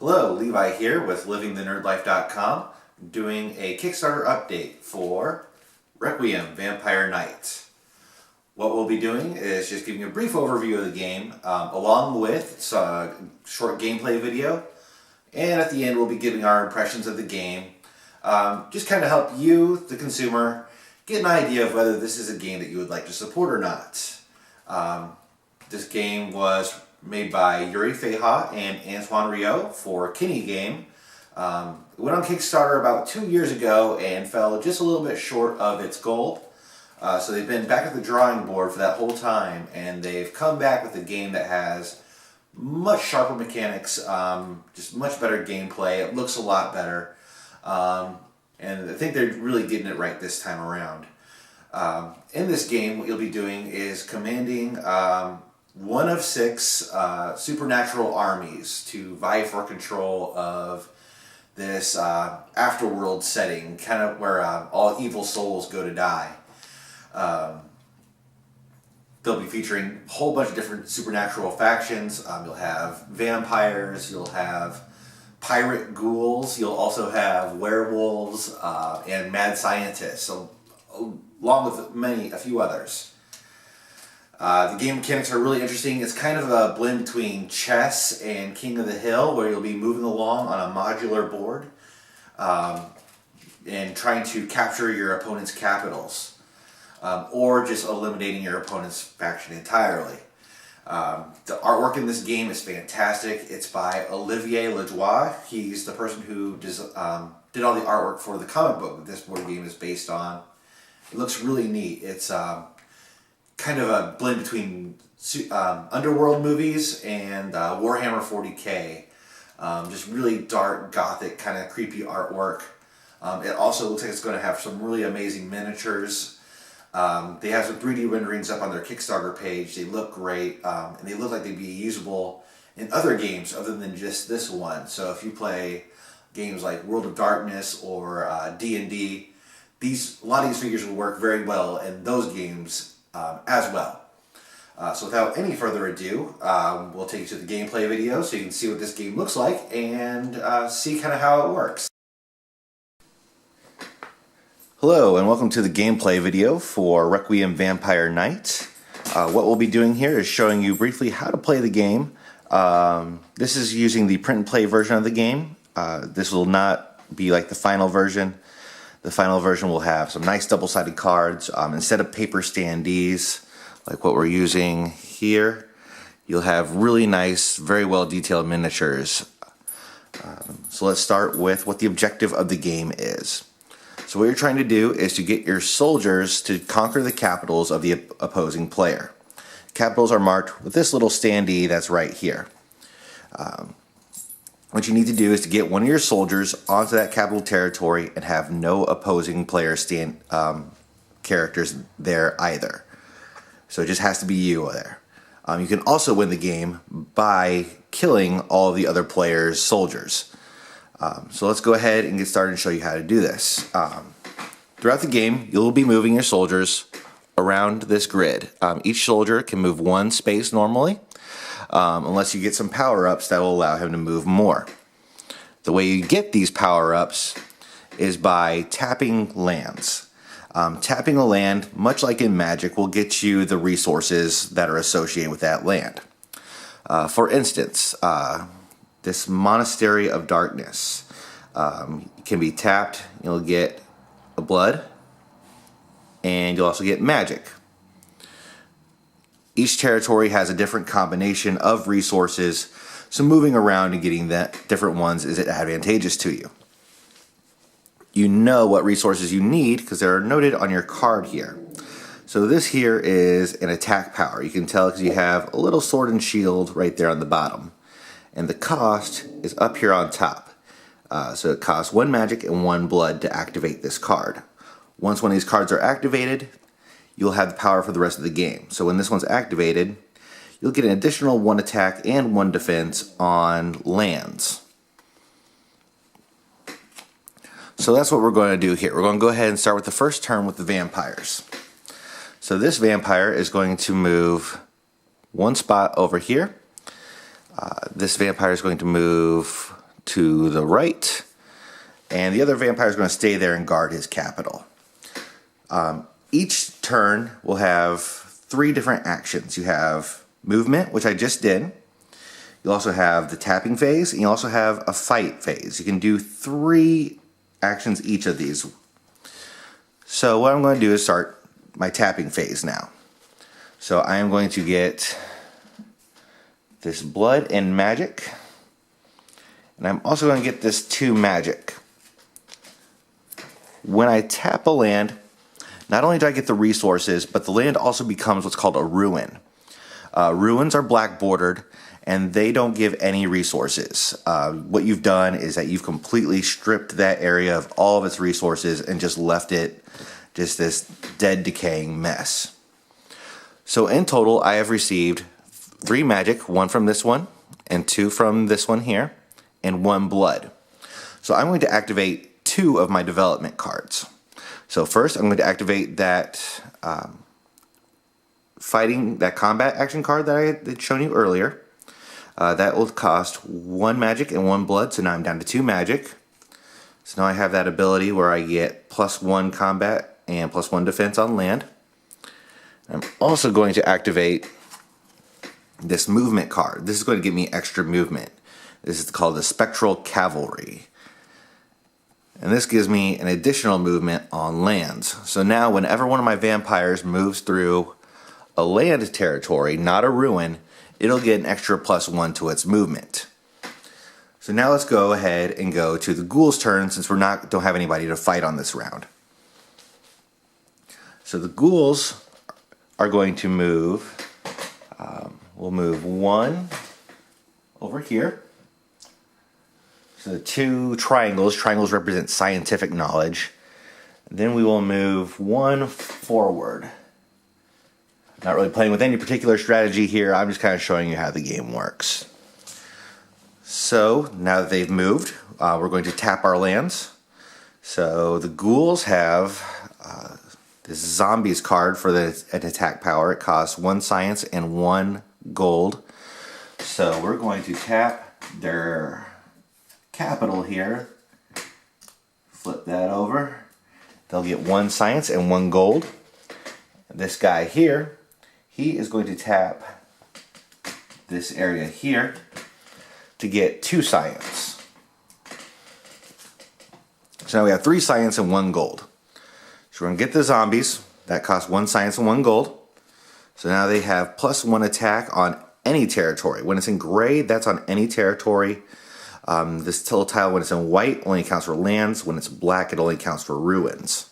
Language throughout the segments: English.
Hello, Levi here with LivingTheNerdLife.com doing a Kickstarter update for Requiem Vampire Knight. What we'll be doing is just giving a brief overview of the game along with a short gameplay video, and at the end we'll be giving our impressions of the game. Just kind of help you, the consumer, get an idea of whether this is a game that you would like to support or not. This game was made by Yuri Feha and Antoine Rio for KiniGame. It went on Kickstarter about 2 years ago and fell just a little bit short of its goal. So they've been back at the drawing board for that whole time, and they've come back with a game that has much sharper mechanics, just much better gameplay. It looks a lot better, and I think they're really getting it right this time around. In this game, what you'll be doing is commanding one of 6 supernatural armies to vie for control of this afterworld setting, kind of where all evil souls go to die. They'll be featuring a whole bunch of different supernatural factions. You'll have vampires, you'll have pirate ghouls, you'll also have werewolves and mad scientists, so, along with a few others. The game mechanics are really interesting. It's kind of a blend between chess and King of the Hill, where you'll be moving along on a modular board and trying to capture your opponent's capitals, or just eliminating your opponent's faction entirely. The artwork in this game is fantastic. It's by Olivier Ledoux. He's the person who did all the artwork for the comic book that this board game is based on. It looks really neat. It's kind of a blend between Underworld movies and Warhammer 40k. Just really dark, gothic, kind of creepy artwork. It also looks like it's going to have some really amazing miniatures. They have some 3D renderings up on their Kickstarter page. They look great, and they look like they'd be usable in other games other than just this one. So if you play games like World of Darkness or D&D, a lot of these figures will work very well in those games as well. So without any further ado, we'll take you to the gameplay video so you can see what this game looks like and see kind of how it works. Hello and welcome to the gameplay video for Requiem Vampire Knight. What we'll be doing here is showing you briefly how to play the game. This is using the print and play version of the game. This will not be like the final version. The final version will have some nice double-sided cards. Instead of paper standees, like what we're using here, you'll have really nice, very well-detailed miniatures. So let's start with what the objective of the game is. So what you're trying to do is to get your soldiers to conquer the capitals of the opposing player. Capitals are marked with this little standee that's right here. What you need to do is to get one of your soldiers onto that capital territory and have no opposing player characters there either. So it just has to be you there. You can also win the game by killing all the other players' soldiers. So let's go ahead and get started and show you how to do this. Throughout the game, you'll be moving your soldiers around this grid. Each soldier can move one space normally, unless you get some power-ups that will allow him to move more. The way you get these power-ups is by tapping lands. Tapping a land, much like in Magic, will get you the resources that are associated with that land. For instance, this Monastery of Darkness can be tapped. You'll get a blood, and you'll also get magic. Each territory has a different combination of resources, so moving around and getting that different ones is advantageous to you. You know what resources you need because they're noted on your card here. So this here is an attack power. You can tell because you have a little sword and shield right there on the bottom. And the cost is up here on top. So it costs 1 magic and 1 blood to activate this card. Once one of these cards are activated, you'll have the power for the rest of the game. So when this one's activated, you'll get an additional 1 attack and 1 defense on lands. So that's what we're going to do here. We're going to go ahead and start with the first turn with the vampires. So this vampire is going to move 1 spot over here. This vampire is going to move to the right, and the other vampire is going to stay there and guard his capital. Each turn will have 3 different actions. You have movement, which I just did. You also have the tapping phase, and you also have a fight phase. You can do 3 actions each of these. So what I'm going to do is start my tapping phase now. So I am going to get this blood and magic, and I'm also going to get this 2 magic. When I tap a land, not only do I get the resources, but the land also becomes what's called a ruin. Ruins are black bordered, and they don't give any resources. What you've done is that you've completely stripped that area of all of its resources and just left it just this dead, decaying mess. So in total, I have received 3 magic, 1 from this one, and 2 from this one here, and 1 blood. So I'm going to activate 2 of my development cards. So first, I'm going to activate that combat action card that I had shown you earlier. That will cost 1 magic and 1 blood, so now I'm down to 2 magic. So now I have that ability where I get +1 combat and +1 defense on land. I'm also going to activate this movement card. This is going to give me extra movement. This is called the Spectral Cavalry. And this gives me an additional movement on lands. So now whenever one of my vampires moves through a land territory, not a ruin, it'll get an extra +1 to its movement. So now let's go ahead and go to the ghouls' turn, since we don't have anybody to fight on this round. So the ghouls are going to move. We'll move 1 over here. So the 2 triangles represent scientific knowledge. Then we will move 1 forward. Not really playing with any particular strategy here, I'm just kind of showing you how the game works. So now that they've moved, we're going to tap our lands. So the ghouls have this zombies card for an attack power. It costs 1 science and 1 gold. So we're going to tap their capital here. Flip that over. They'll get 1 science and 1 gold. This guy here, he is going to tap this area here to get 2 science. So now we have 3 science and 1 gold. So we're going to get the zombies. That costs 1 science and 1 gold. So now they have +1 attack on any territory. When it's in gray, that's on any territory. This little tile, when it's in white, only counts for lands. When it's black, it only counts for ruins.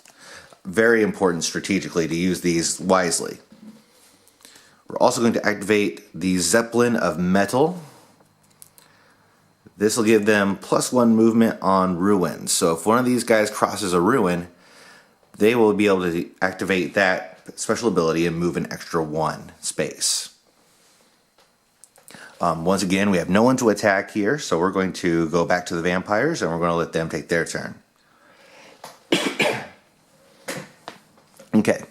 Very important strategically to use these wisely. We're also going to activate the Zeppelin of Metal. This will give them +1 movement on ruins. So if one of these guys crosses a ruin, they will be able to activate that special ability and move an extra 1 space. Once again, we have no one to attack here, so we're going to go back to the vampires and we're going to let them take their turn. Okay,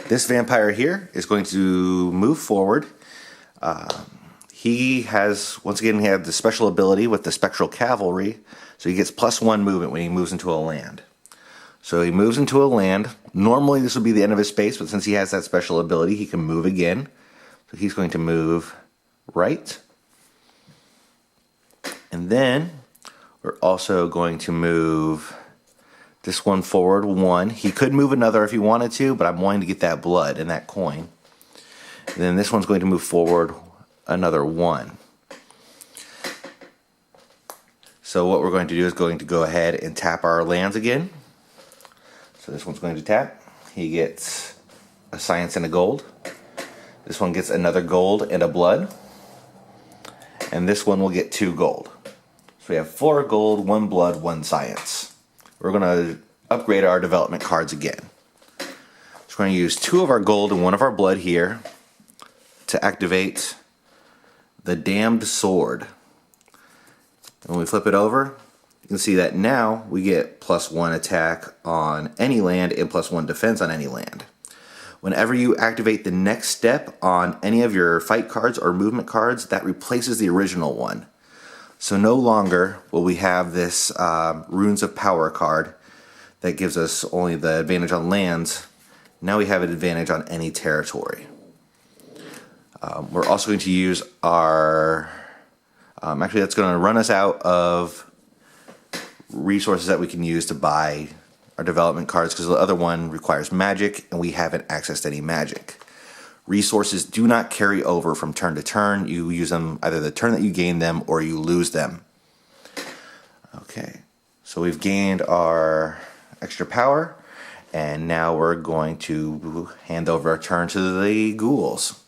this vampire here is going to move forward. He has, once again, he has the special ability with the Spectral Cavalry, so he gets +1 movement when he moves into a land. So he moves into a land. Normally this would be the end of his space, but since he has that special ability, he can move again. So he's going to move right. And then we're also going to move this one forward 1. He could move another if he wanted to, but I'm wanting to get that blood and that coin. And then this one's going to move forward another 1. So what we're going to do is going to go ahead and tap our lands again. So this one's going to tap. He gets a science and a gold. This one gets another gold and a blood. And this one will get 2 gold. So we have 4 gold, 1 blood, 1 science. We're going to upgrade our development cards again. So we're going to use 2 of our gold and 1 of our blood here to activate the Damned Sword. And when we flip it over, you can see that now we get +1 attack on any land and +1 defense on any land. Whenever you activate the next step on any of your fight cards or movement cards, that replaces the original one. So no longer will we have this Runes of Power card that gives us only the advantage on lands. Now we have an advantage on any territory. We're also going to use our... actually, that's going to run us out of resources that we can use to buy our development cards, because the other one requires magic, and we haven't accessed any magic. Resources do not carry over from turn to turn. You use them either the turn that you gain them or you lose them. Okay, so we've gained our extra power, and now we're going to hand over our turn to the ghouls.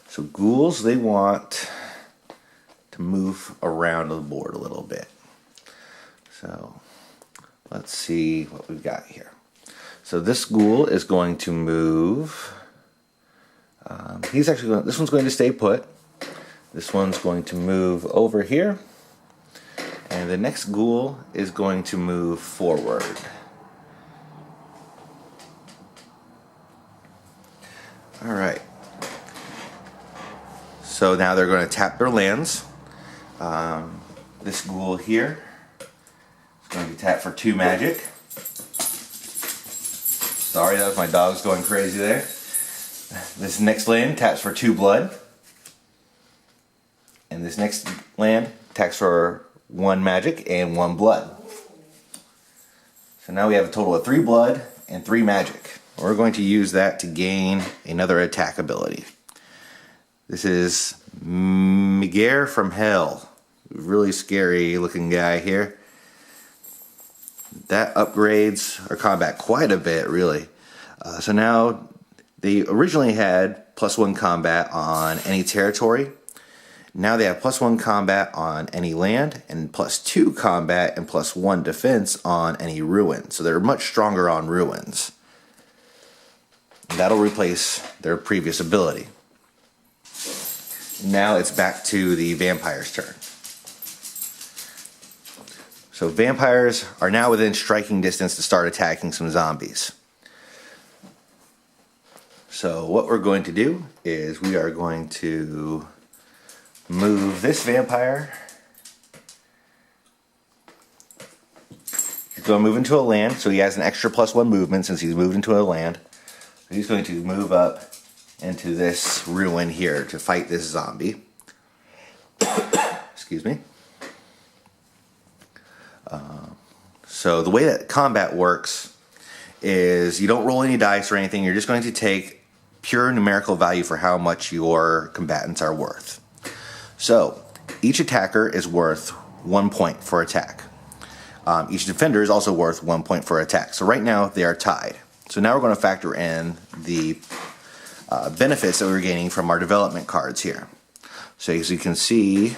So ghouls, they want to move around the board a little bit. So let's see what we've got here. So this ghoul is going to move. This one's going to stay put. This one's going to move over here. And the next ghoul is going to move forward. All right. So now they're going to tap their lands. This ghoul here is going to be tapped for 2 magic. Sorry, that was my dogs going crazy there. This next land taps for 2 blood. And this next land taps for 1 magic and 1 blood. So now we have a total of 3 blood and 3 magic. We're going to use that to gain another attack ability. This is Miguel from Hell. Really scary looking guy here. That upgrades our combat quite a bit, really. So now they originally had +1 combat on any territory. Now they have +1 combat on any land, and +2 combat and +1 defense on any ruin. So they're much stronger on ruins. That'll replace their previous ability. Now it's back to the vampire's turn. So vampires are now within striking distance to start attacking some zombies. So what we're going to do is we are going to move this vampire. He's going to move into a land, so he has an extra +1 movement since he's moved into a land. So he's going to move up into this ruin here to fight this zombie. Excuse me. So the way that combat works is you don't roll any dice or anything. You're just going to take pure numerical value for how much your combatants are worth. So each attacker is worth 1 point for attack. Each defender is also worth 1 point for attack. So right now they are tied. So now we're going to factor in the benefits that we're gaining from our development cards here. So as you can see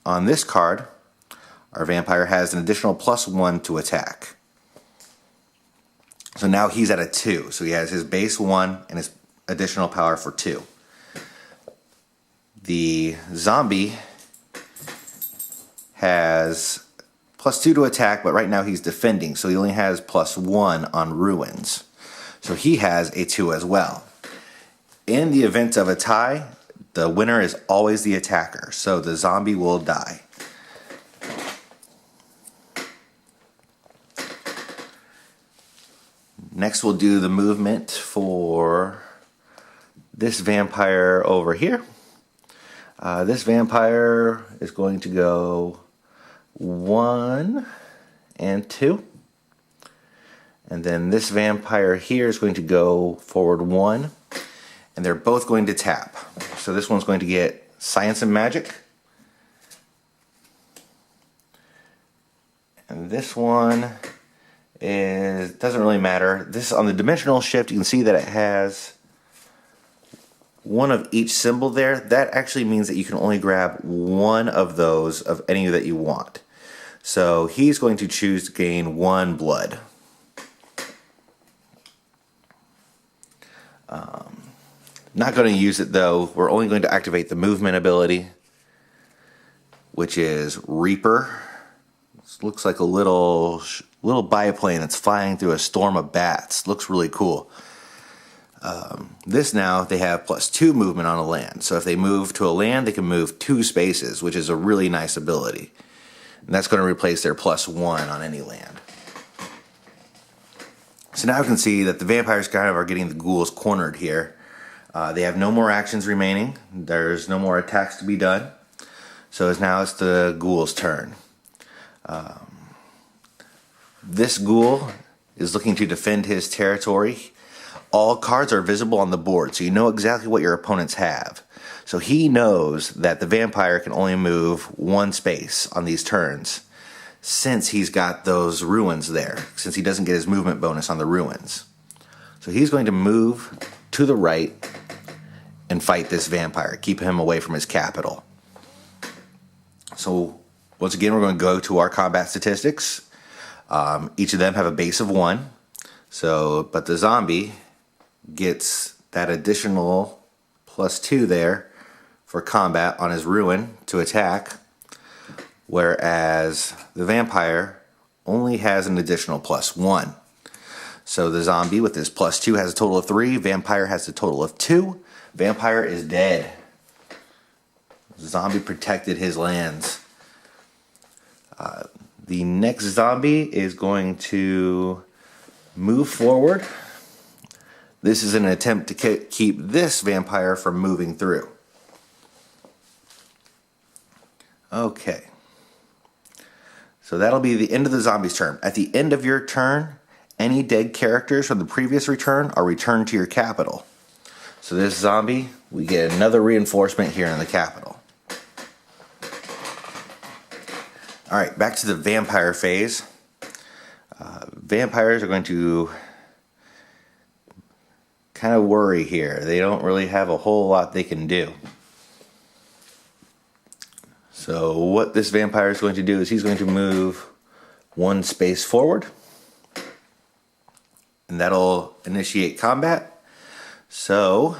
on this card, our vampire has an additional +1 to attack. So now he's at a 2. So he has his base 1 and his additional power for 2. The zombie has +2 to attack, but right now he's defending. So he only has +1 on ruins. So he has a 2 as well. In the event of a tie, the winner is always the attacker. So the zombie will die. Next we'll do the movement for this vampire over here. This vampire is going to go 1 and 2. And then this vampire here is going to go forward 1. And they're both going to tap. So this one's going to get Science and Magic. And this one doesn't really matter. This on the dimensional shift, you can see that it has 1 of each symbol there. That actually means that you can only grab 1 of those of any that you want. So he's going to choose to gain 1 blood. Not going to use it though. We're only going to activate the movement ability, which is Reaper. This looks like a little biplane that's flying through a storm of bats. Looks really cool. This now, they have +2 movement on a land. So if they move to a land, they can move 2 spaces, which is a really nice ability. And that's going to replace their +1 on any land. So now we can see that the vampires kind of are getting the ghouls cornered here. They have no more actions remaining. There's no more attacks to be done. So now it's the ghoul's turn. This ghoul is looking to defend his territory. All cards are visible on the board, so you know exactly what your opponents have. So he knows that the vampire can only move 1 space on these turns, since he's got those ruins there, since he doesn't get his movement bonus on the ruins. So he's going to move to the right and fight this vampire, keep him away from his capital. So once again, we're going to go to our combat statistics. Each of them have a base of 1. But the zombie gets that additional +2 there for combat on his ruin to attack, whereas the vampire only has an additional +1. So the zombie with his +2 has a total of 3, vampire has a total of 2. Vampire is dead. Zombie protected his lands. The next zombie is going to move forward. This is an attempt to keep this vampire from moving through. Okay. So that'll be the end of the zombie's turn. At the end of your turn, any dead characters from the previous return are returned to your capital. So this zombie, we get another reinforcement here in the capital. Alright, back to the vampire phase. Vampires are going to kind of worry here. They don't really have a whole lot they can do. So what this vampire is going to do is he's going to move 1 space forward, and that'll initiate combat. So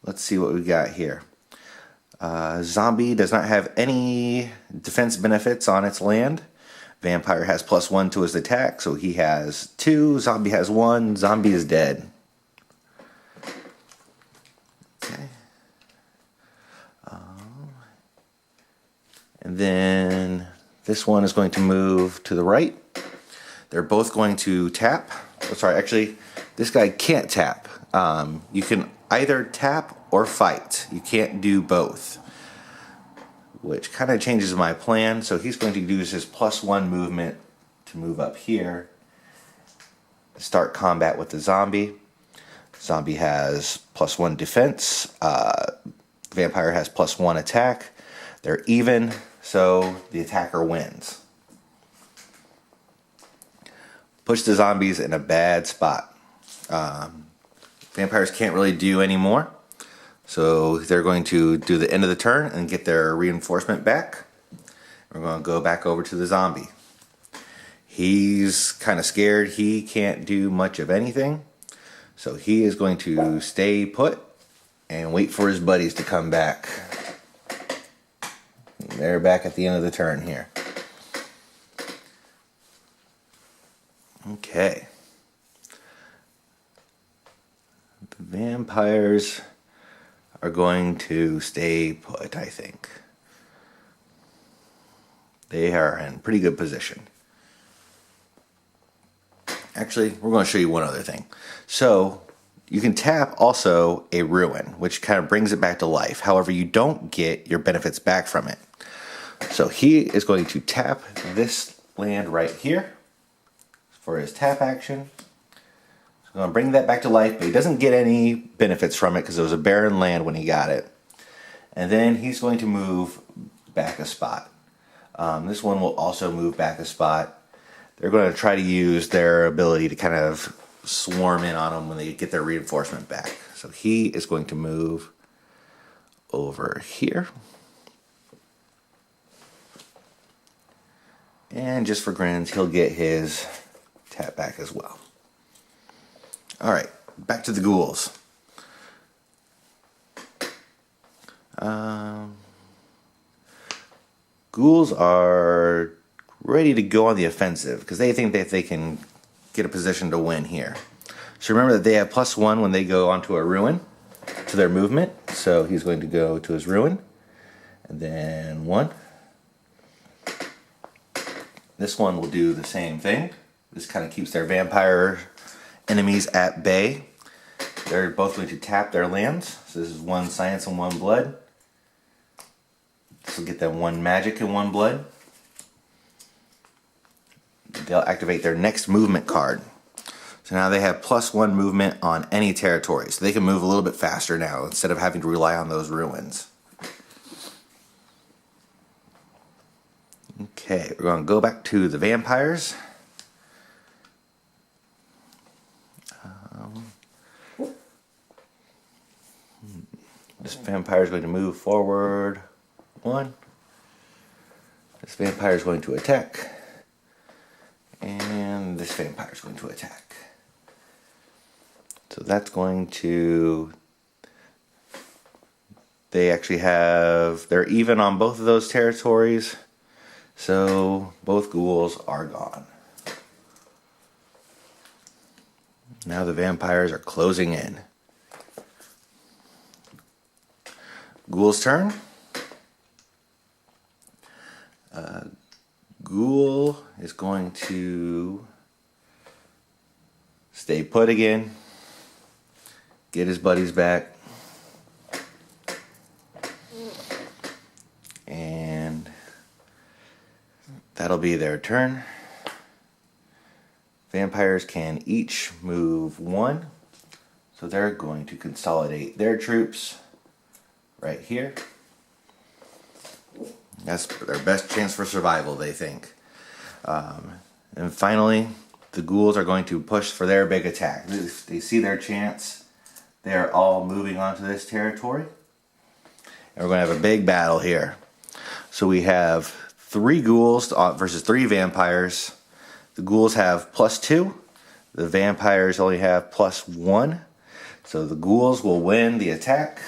let's see what we got here. Zombie does not have any defense benefits on its land. Vampire has +1 to his attack, so he has 2. Zombie has 1. Zombie is dead. Okay. And then this one is going to move to the right. They're both going to tap. Oh, sorry, actually, this guy can't tap. You can either tap or fight. You can't do both, which kind of changes my plan. So he's going to use his +1 movement to move up here, start combat with the zombie. Zombie has +1 defense. Vampire has +1 attack. They're even, so the attacker wins. Push the zombies in a bad spot. Vampires can't really do any more. So they're going to do the end of the turn and get their reinforcement back. We're going to go back over to the zombie. He's kind of scared. He can't do much of anything. So he is going to stay put and wait for his buddies to come back. They're back at the end of the turn here. Okay. The vampires are going to stay put, I think. They are in pretty good position. Actually, we're going to show you one other thing. So, you can tap also a ruin, which kind of brings it back to life. However, you don't get your benefits back from it. So he is going to tap this land right here for his tap action. So I'm going to bring that back to life, but he doesn't get any benefits from it because it was a barren land when he got it. And then he's going to move back a spot. This one will also move back a spot. They're going to try to use their ability to kind of swarm in on them when they get their reinforcement back. So he is going to move over here. And just for grins, he'll get his tap back as well. Alright, back to the ghouls. Ghouls are ready to go on the offensive because they think that they can get a position to win here. So remember that they have +1 when they go onto a ruin to their movement. So he's going to go to his ruin, and then 1. This one will do the same thing. This kind of keeps their vampire enemies at bay. They're both going to tap their lands. So this is 1 science and 1 blood. This will get them 1 magic and 1 blood. They'll activate their next movement card. So now they have +1 movement on any territory. So they can move a little bit faster now instead of having to rely on those ruins. Okay, we're going to go back to the vampires. This vampire is going to move forward 1. This vampire is going to attack. And this vampire is going to attack. So that's going to... They actually have... They're even on both of those territories. So both ghouls are gone. Now the vampires are closing in. Ghoul's turn. Ghoul is going to stay put again. Get his buddies back. And that'll be their turn. Vampires can each move 1. So they're going to consolidate their troops right here. That's their best chance for survival, they think. And finally, the ghouls are going to push for their big attack. If they see their chance, they're all moving onto this territory. And we're going to have a big battle here. So we have 3 ghouls versus 3 vampires. The ghouls have +2. The vampires only have +1. So the ghouls will win the attack.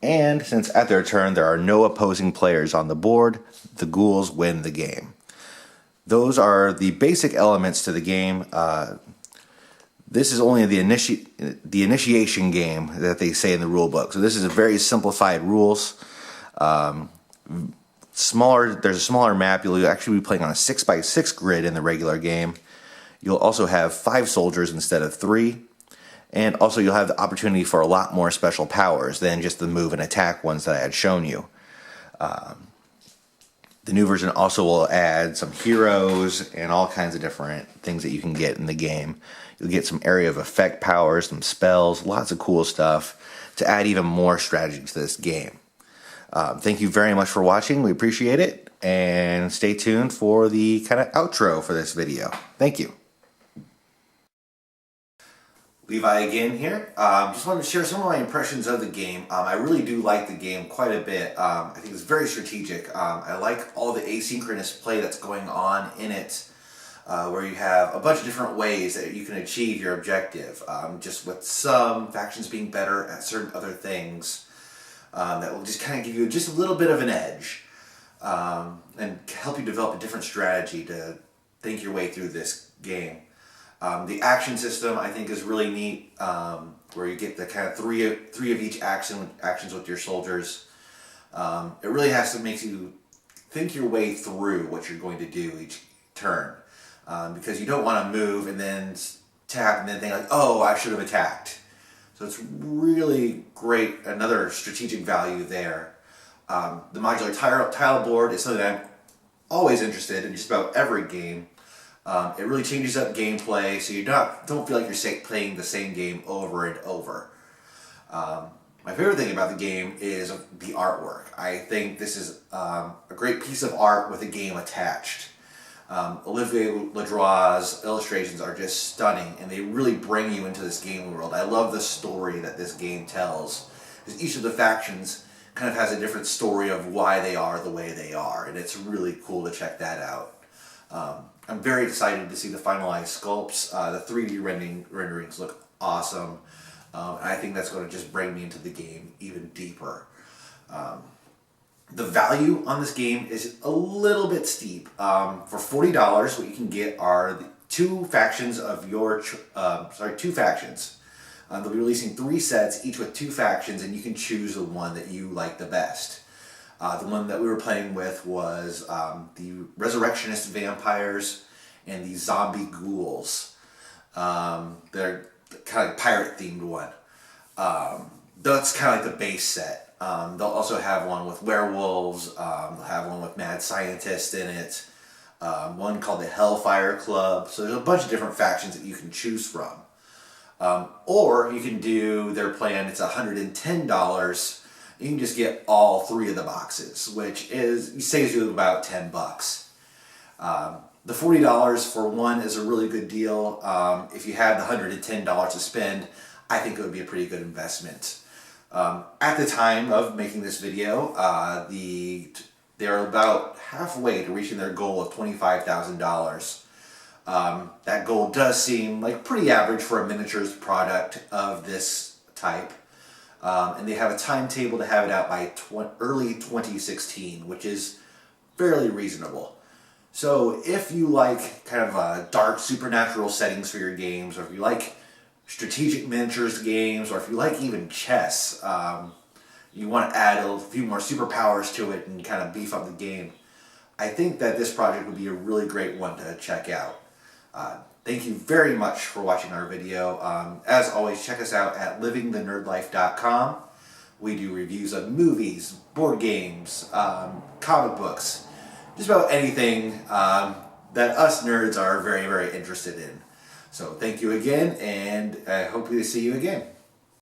And since at their turn there are no opposing players on the board, the ghouls win the game. Those are the basic elements to the game. This is only the initiation game that they say in the rule book. So this is a very simplified rules. There's a smaller map. You'll actually be playing on a 6x6 grid in the regular game. You'll also have 5 soldiers instead of 3. And also you'll have the opportunity for a lot more special powers than just the move and attack ones that I had shown you. The new version also will add some heroes and all kinds of different things that you can get in the game. You'll get some area of effect powers, some spells, lots of cool stuff to add even more strategy to this game. Thank you very much for watching. We appreciate it. And stay tuned for the kind of outro for this video. Thank you. Levi again here. Just wanted to share some of my impressions of the game. I really do like the game quite a bit. I think it's very strategic. I like all the asynchronous play that's going on in it, where you have a bunch of different ways that you can achieve your objective, just with some factions being better at certain other things. That will just kind of give you just a little bit of an edge, and help you develop a different strategy to think your way through this game. The action system I think is really neat, where you get the kind of three of each actions with your soldiers. It really has to make you think your way through what you're going to do each turn, because you don't want to move and then tap and then think like, oh, I should have attacked. So it's really great, another strategic value there. The modular tile board is something that I'm always interested in just about every game. It really changes up gameplay, so you don't feel like you're playing the same game over and over. My favorite thing about the game is the artwork. I think this is a great piece of art with a game attached. Olivier Ledraux's illustrations are just stunning, and they really bring you into this game world. I love the story that this game tells, because each of the factions kind of has a different story of why they are the way they are, and it's really cool to check that out. I'm very excited to see the finalized sculpts. The 3D renderings look awesome. I think that's going to just bring me into the game even deeper. The value on this game is a little bit steep. For $40, what you can get are the two factions of your, two factions. They'll be releasing 3 sets, each with 2 factions, and you can choose the one that you like the best. The one that we were playing with was the Resurrectionist Vampires and the Zombie Ghouls. They're kind of like pirate-themed one. That's kind of like the base set. They'll also have one with werewolves. They'll have one with mad scientists in it. One called the Hellfire Club. So there's a bunch of different factions that you can choose from. Or you can do their plan. It's $110. You can just get all 3 of the boxes, which saves you about $10. The $40 for one is a really good deal. If you have the $110 to spend, I think it would be a pretty good investment. At the time of making this video, they're about halfway to reaching their goal of $25,000. That goal does seem like pretty average for a miniatures product of this type. And they have a timetable to have it out by early 2016, which is fairly reasonable. So if you like kind of dark supernatural settings for your games, or if you like strategic miniatures games, or if you like even chess, you want to add a few more superpowers to it and kind of beef up the game, I think that this project would be a really great one to check out. Thank you very much for watching our video. As always, check us out at livingthenerdlife.com. We do reviews of movies, board games, comic books, just about anything that us nerds are very, very interested in. So thank you again, and I hope to see you again.